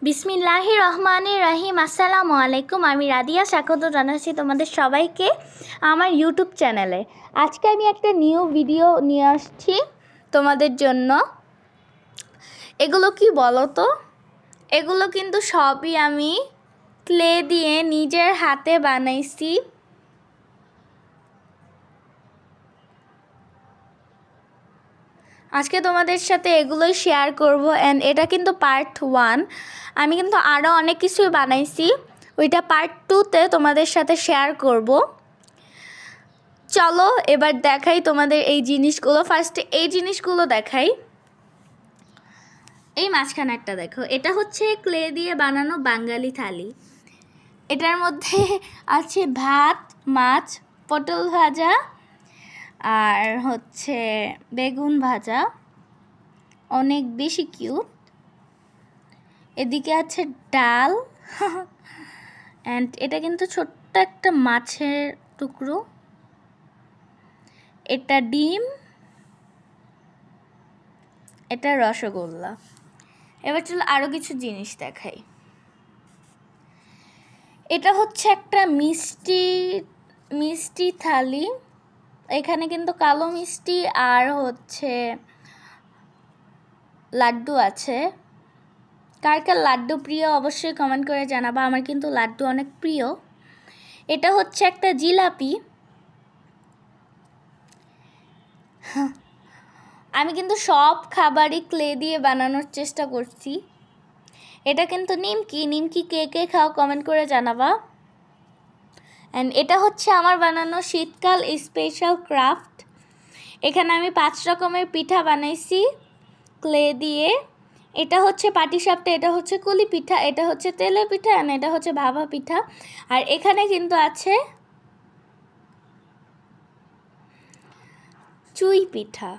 বিসমিল্লাহির রহমানির রহিম। আসসালামু আলাইকুম। আমি রাদিয়া স্বাগত জানাচ্ছি তোমাদের সবাইকে আমার ইউটিউব চ্যানেলে। আজকে আমি একটা নিউ ভিডিও নিয়ে আসছি তোমাদের জন্য। এগুলো কি বলো তো? এগুলো কিন্তু সবই আমি ক্লে দিয়ে নিজের হাতে বানাইছি। আজকে তোমাদের সাথে এগুলোই শেয়ার করব। অ্যান্ড এটা কিন্তু পার্ট 1। আমি কিন্তু আরও অনেক কিছুই বানাইছি, ওইটা পার্ট 2তে তোমাদের সাথে শেয়ার করব। চলো এবার দেখাই তোমাদের এই জিনিসগুলো। ফার্স্টে এই জিনিসগুলো দেখাই। এই মাঝখানেরটা দেখো, এটা হচ্ছে ক্লে দিয়ে বানানো বাঙালি থালি। এটার মধ্যে আছে ভাত, মাছ, পটল ভাজা আর হচ্ছে বেগুন ভাজা, অনেক বেশি কিউট। এদিকে আছে ডাল অ্যান্ড এটা কিন্তু ছোট্ট একটা মাছের টুকরো। এটা ডিম, এটা রসগোল্লা। এবার চলো আরও কিছু জিনিস দেখাই। এটা হচ্ছে একটা মিষ্টি থালি। এখানে কিন্তু কালো মিষ্টি আর হচ্ছে লাড্ডু আছে। কার কার লাড্ডু প্রিয় অবশ্যই কমেন্ট করে জানাবা। আমার কিন্তু লাড্ডু অনেক প্রিয়। এটা হচ্ছে একটা জিলাপি। আমি কিন্তু সব খাবারই ক্লে দিয়ে বানানোর চেষ্টা করছি। এটা কিন্তু নিমকি কে কে খাও কমেন্ট করে জানাবা। অ্যান্ড এটা হচ্ছে আমার বানানো শীতকাল স্পেশাল ক্রাফট। এখানে আমি 5 রকমের পিঠা বানাইছি ক্লে দিয়ে। এটা হচ্ছে পাটিসাপটা, এটা হচ্ছে কুলি পিঠা, এটা হচ্ছে তেলের পিঠা, আর এটা হচ্ছে ভাপা পিঠা। আর এখানে কিন্তু আছে চুই পিঠা।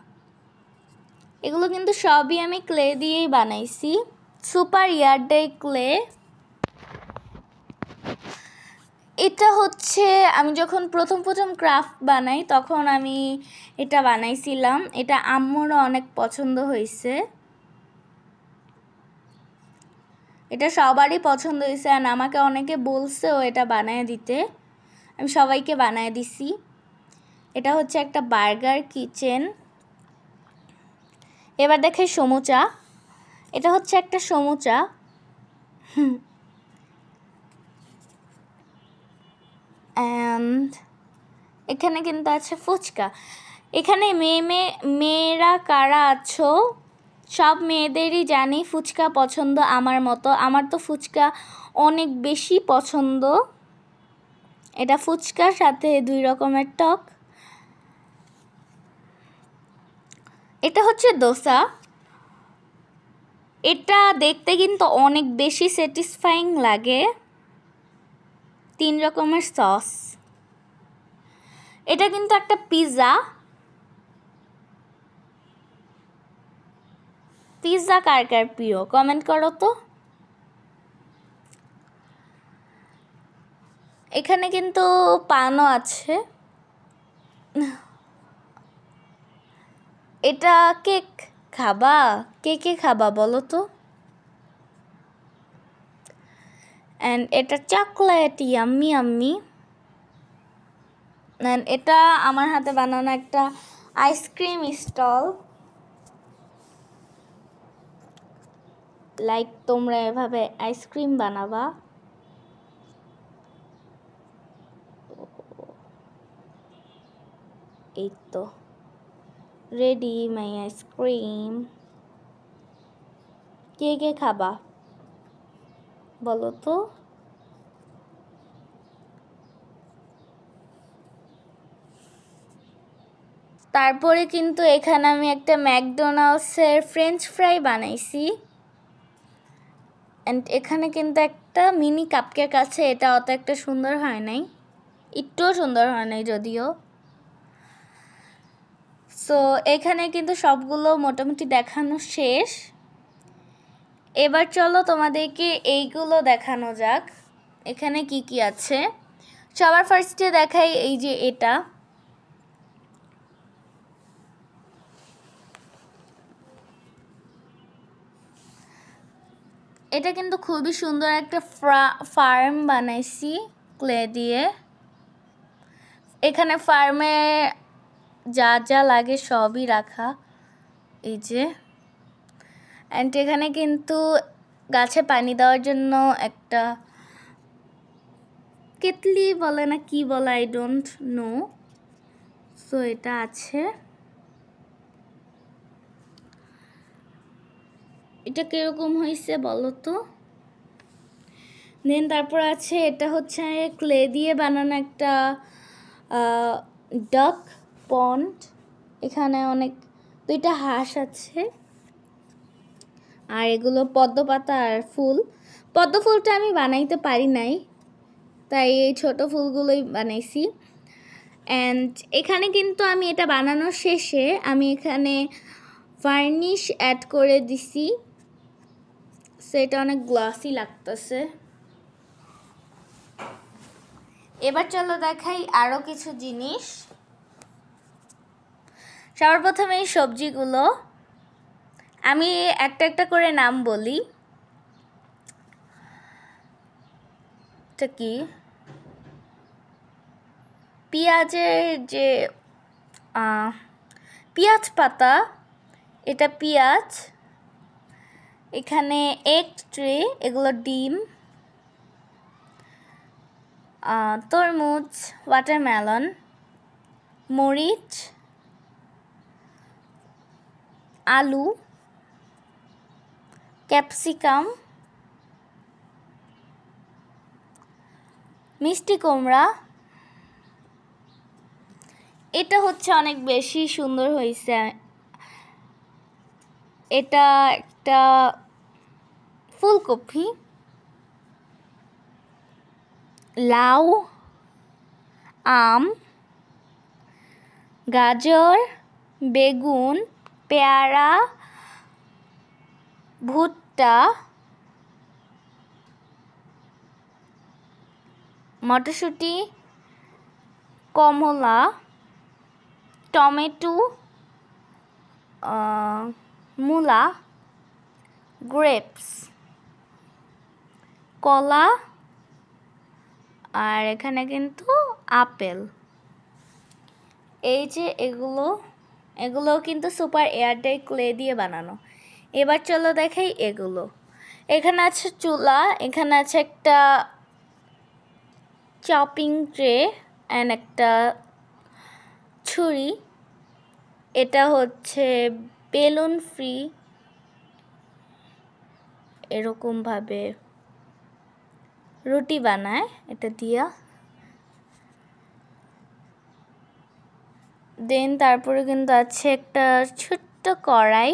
এগুলো কিন্তু সবই আমি ক্লে দিয়েই বানাইছি, সুপার ইয়ারডে ক্লে। এটা হচ্ছে আমি যখন প্রথম ক্রাফট বানাই তখন আমি এটা বানাইছিলাম। এটা আম্মুরও অনেক পছন্দ হয়েছে, এটা সবারই পছন্দ হয়েছে। আর আমাকে অনেকে বলছেও এটা বানায় দিতে, আমি সবাইকে বানায় দিছি। এটা হচ্ছে একটা বার্গার কিচেন। এবার দেখে সমুচা। এটা হচ্ছে একটা সমুচা। অ্যান্ড এখানে কিন্তু আছে ফুচকা। এখানে মেয়েরা কারা আছো, সব মেয়েদেরই জানি ফুচকা পছন্দ আমার মতো। আমার তো ফুচকা অনেক বেশি পছন্দ। এটা ফুচকার সাথে 2 রকমের টক। এটা হচ্ছে দোসা। এটা দেখতে কিন্তু অনেক বেশি স্যাটিসফাইং লাগে। 3 রকমের সস। এটা কিন্তু একটা পিৎজা। পিৎজা কার কার প্রিয় কমেন্ট করো তো। এখানে কিন্তু পানও আছে। এটা কেক খাবা? কে খাবা বলো তো। অ্যান্ড এটা চকলেট, ইয়াম্মি ইয়াম্মি। অ্যান্ড এটা আমার হাতে বানানো একটা আইসক্রিম স্টল। লাইক তোমরা এভাবে আইসক্রিম বানাবা। এই তো রেডি মাই আইসক্রিম। কে খাবা বলো তো। তারপরে কিন্তু এখানে আমি একটা ম্যাকডোনাল্ডসের ফ্রেঞ্চ ফ্রাই বানাইছি। অ্যান্ড এখানে কিন্তু একটা মিনি কাপকেক আছে। এটা অত একটা সুন্দর হয় নাই, একটুও সুন্দর হয় নাই যদিও। সো এখানে কিন্তু সবগুলো মোটামুটি দেখানো শেষ। এবার চলো তোমাদেরকে এইগুলো দেখানো যাক এখানে কি আছে। সবার ফার্স্টে দেখাই এই যে এটা কিন্তু খুবই সুন্দর একটা ফার্ম বানাইছি ক্লে দিয়ে। এখানে ফার্মে যা যা লাগে সবই রাখা, এই যে। অ্যান্ড এখানে কিন্তু গাছে পানি দেওয়ার জন্য একটা কেতলি বলে না কি বলে, আই ডোন্ট নো। সো এটা আছে। এটা কিরকম হয়েছে বলো তো। দেন তারপর আছে, এটা হচ্ছে ক্লে দিয়ে বানানো একটা ডাক পন্ড। এখানে দুইটা হাঁস আছে, আর এগুলো পদ্ম পাতা আর ফুল। পদ্ম ফুলটা আমি বানাইতে পারি নাই, তাই এই ছোট ফুলগুলোই বানাইছি। অ্যান্ড এখানে কিন্তু আমি এটা বানানোর শেষে আমি এখানে ভার্নিশ অ্যাড করে দিছি, সেটা অনেক গ্লসি লাগতেছে। এবার চলো দেখাই আরও কিছু জিনিস। সর্বপ্রথমে এই সবজিগুলো আমি একটা একটা করে নাম বলি। এটা কি? পেঁয়াজের যে পেঁয়াজ পাতা, এটা পেঁয়াজ। এখানে এগ ট্রে, এগুলো ডিম। তরমুজ, ওয়াটারমেলন, মরিচ, আলু, ক্যাপসিকাম, মিষ্টি কুমড়া। এটা হচ্ছে অনেক বেশি সুন্দর হয়েছে। এটা একটা ফুলকপি, লাউ, আম, গাজর, বেগুন, পেয়ারা, ভুট্টা, মটরশুঁটি, কমলা, টমেটো, মূলা, গ্রেপস, কলা, আর এখানে কিন্তু আপেল। এই যে এগুলো কিন্তু সুপার এয়ারটাইট ক্লে দিয়ে বানানো। এবার চলো দেখাই এগুলো। এখানে আছে চুলা, এখানে আছে একটা চপিং ট্রে অ্যান্ড একটা ছুরি। এটা হচ্ছে বেলুন ফ্রি, এরকমভাবে রুটি বানায় এটা দিয়া। দেন তারপরে কিন্তু আছে একটা ছোট্ট কড়াই,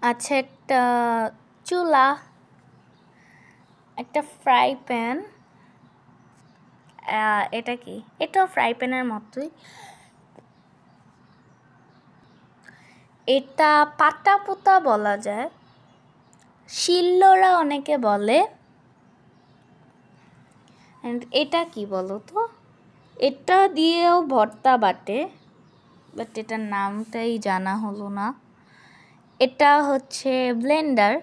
আছে একটা চুলা, একটা ফ্রাই প্যান। এটা কি? এটাও ফ্রাই প্যানের মতোই। এটা পাতা পোতা বলা যায়, শিলনোড়া অনেকে বলে। অ্যান্ড এটা কি বলো তো? এটা দিয়েও ভর্তা বাটে, বাট এটার নামটাই জানা হলো না। এটা হচ্ছে ব্লেন্ডার।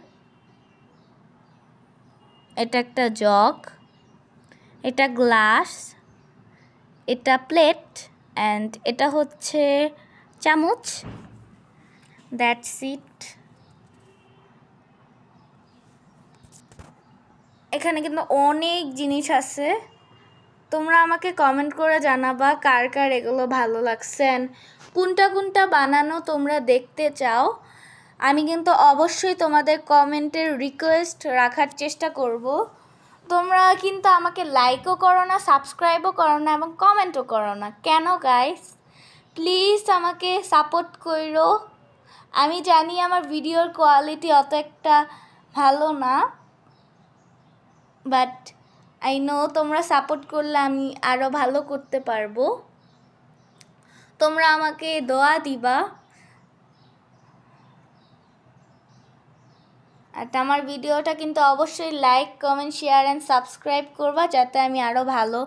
এটা একটা জগ, এটা গ্লাস, এটা প্লেট, অ্যান্ড এটা হচ্ছে চামচ। That's it. এখানে কিন্তু অনেক জিনিস আছে। তোমরা আমাকে কমেন্ট করে জানাবা কার কার এগুলো ভালো লাগছে, কোনটা কোনটা বানানো তোমরা দেখতে চাও। আমি কিন্তু অবশ্যই তোমাদের কমেন্টের রিকোয়েস্ট রাখার চেষ্টা করব। তোমরা কিন্তু আমাকে লাইকও করো না, সাবস্ক্রাইবও করো না, এবং কমেন্টও করো না। কেন গাইস? প্লিজ আমাকে সাপোর্ট করো। আমি জানি আমার ভিডিওর কোয়ালিটি অত একটা ভালো না, বাট আই নো তোমরা সাপোর্ট করলে আমি আরও ভালো করতে পারবো। তোমরা আমাকে দোয়া দিবা, আর আমার ভিডিওটা কিন্তু অবশ্যই like, comment, share and subscribe করবা, যাতে আমি আরও ভালো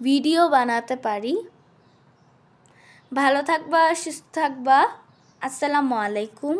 ভিডিও বানাতে পারি। ভালো থাকবা, সুস্থ থাকবা। আসসালামু আলাইকুম।